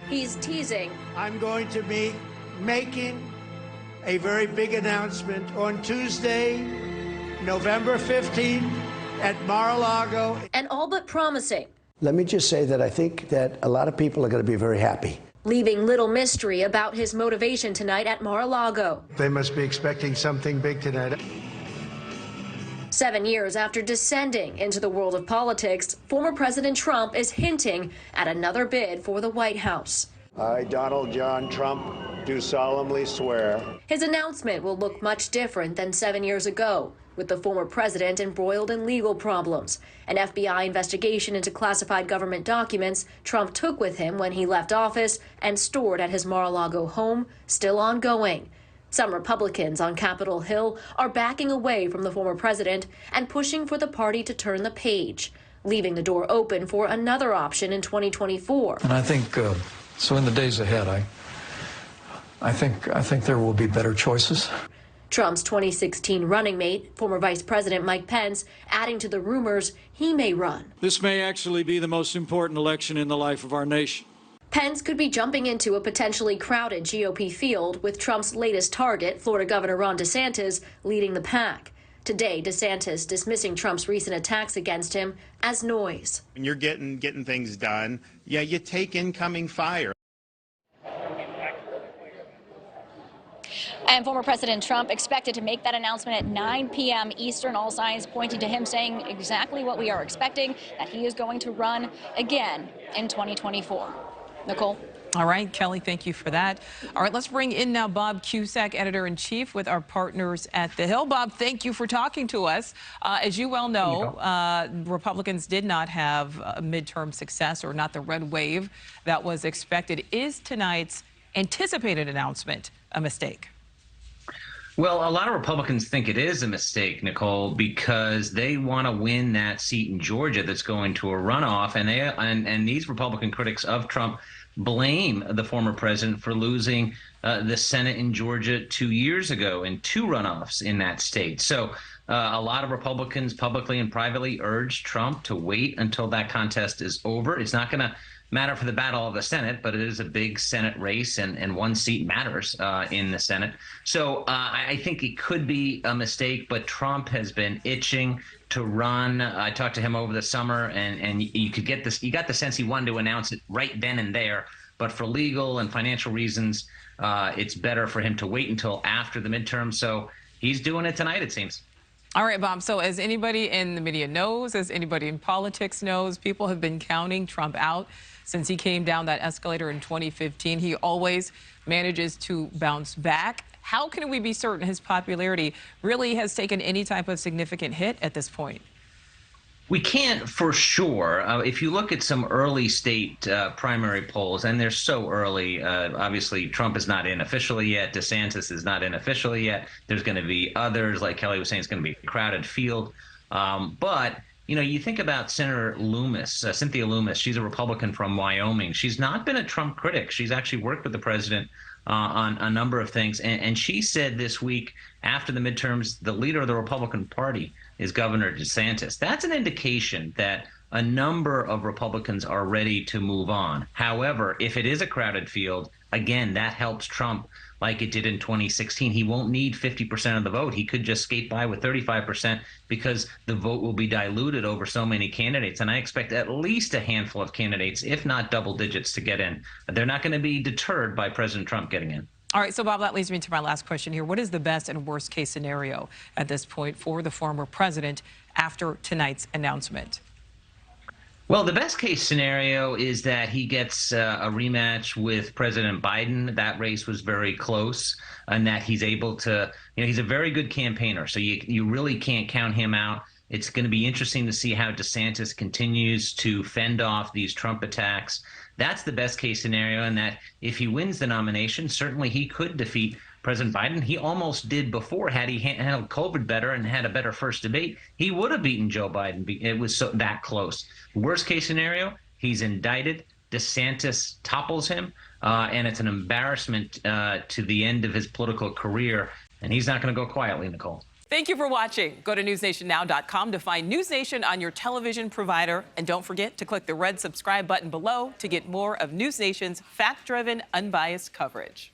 He's teasing. I'm going to be making a very big announcement on Tuesday, November 15th at Mar-a-Lago. And all but promising. Let me just say that I think that a lot of people are going to be very happy. Leaving little mystery about his motivation tonight at Mar-a-Lago. They must be expecting something big tonight. 7 years after descending into the world of politics, former President Trump is hinting at another bid for the White House. I, Donald John Trump, do solemnly swear. His announcement will look much different than 7 years ago, with the former president embroiled in legal problems. An FBI investigation into classified government documents Trump took with him when he left office and stored at his Mar-a-Lago home still ongoing. Some Republicans on Capitol Hill are backing away from the former president and pushing for the party to turn the page, leaving the door open for another option in 2024. And I think, so in the days ahead, I think there will be better choices. Trump's 2016 running mate, former Vice President Mike Pence, adding to the rumors he may run. This may actually be the most important election in the life of our nation. Pence could be jumping into a potentially crowded GOP field, with Trump's latest target, Florida Governor Ron DeSantis, leading the pack. Today, DeSantis dismissing Trump's recent attacks against him as noise. When you're getting things done, yeah, you take incoming fire. And former President Trump expected to make that announcement at 9 p.m. Eastern, all signs pointing to him saying exactly what we are expecting, that he is going to run again in 2024. Nichole? All right, Kelly, thank you for that. All right, let's bring in now Bob Cusack, editor-in-chief with our partners at The Hill. Bob, thank you for talking to us. As you well know, Republicans did not have midterm success, or not the red wave that was expected. Is tonight's anticipated announcement a mistake? Well, a lot of Republicans think it is a mistake, Nichole, because they want to win that seat in Georgia that's going to a runoff, and these Republican critics of Trump blame the former president for losing the Senate in Georgia 2 years ago in 2 runoffs in that state. So a lot of Republicans publicly and privately urged Trump to wait until that contest is over. It's not going to matter for the battle of the Senate, but it is a big Senate race, and 1 seat matters in the Senate. So I think it could be a mistake, but Trump has been itching to run. I talked to him over the summer, and you could get this. You got the sense he wanted to announce it right then and there, but for legal and financial reasons, it's better for him to wait until after the midterm. So he's doing it tonight, it seems. All right, Bob. So as anybody in the media knows, as anybody in politics knows, people have been counting Trump out since he came down that escalator in 2015. He always manages to bounce back. How can we be certain his popularity really has taken any type of significant hit at this point? We can't for sure. If you look at some early state primary polls, and they're so early, obviously Trump is not in officially yet. DeSantis is not in officially yet. There's going to be others, like Kelly was saying, it's going to be a crowded field. But you know, you think about Senator Loomis, Cynthia Loomis. She's a Republican from Wyoming. She's not been a Trump critic. She's actually worked with the president on a number of things. And she said this week, after the midterms, the leader of the Republican Party is Governor DeSantis. That's an indication that a number of Republicans are ready to move on. However, if it is a crowded field, again, that helps Trump like it did in 2016. He won't need 50% of the vote. He could just skate by with 35% because the vote will be diluted over so many candidates. And I expect at least a handful of candidates, if not double digits, to get in. They're not going to be deterred by President Trump getting in. All right, so Bob, that leads me to my last question here. What is the best and worst case scenario at this point for the former president after tonight's announcement? Well, the best case scenario is that he gets a rematch with President Biden. That race was very close, and that he's able to, you know, he's a very good campaigner. So you really can't count him out. It's going to be interesting to see how DeSantis continues to fend off these Trump attacks. That's the best case scenario, and that if he wins the nomination, certainly he could defeat President Biden. He almost did before. Had he handled COVID better and had a better first debate, he would have beaten Joe Biden. It was that close. Worst case scenario, he's indicted. DeSantis topples him, and it's an embarrassment to the end of his political career. And he's not going to go quietly, Nichole. Thank you for watching. Go to newsnationnow.com to find News Nation on your television provider. And don't forget to click the red subscribe button below to get more of News Nation's fact-driven, unbiased coverage.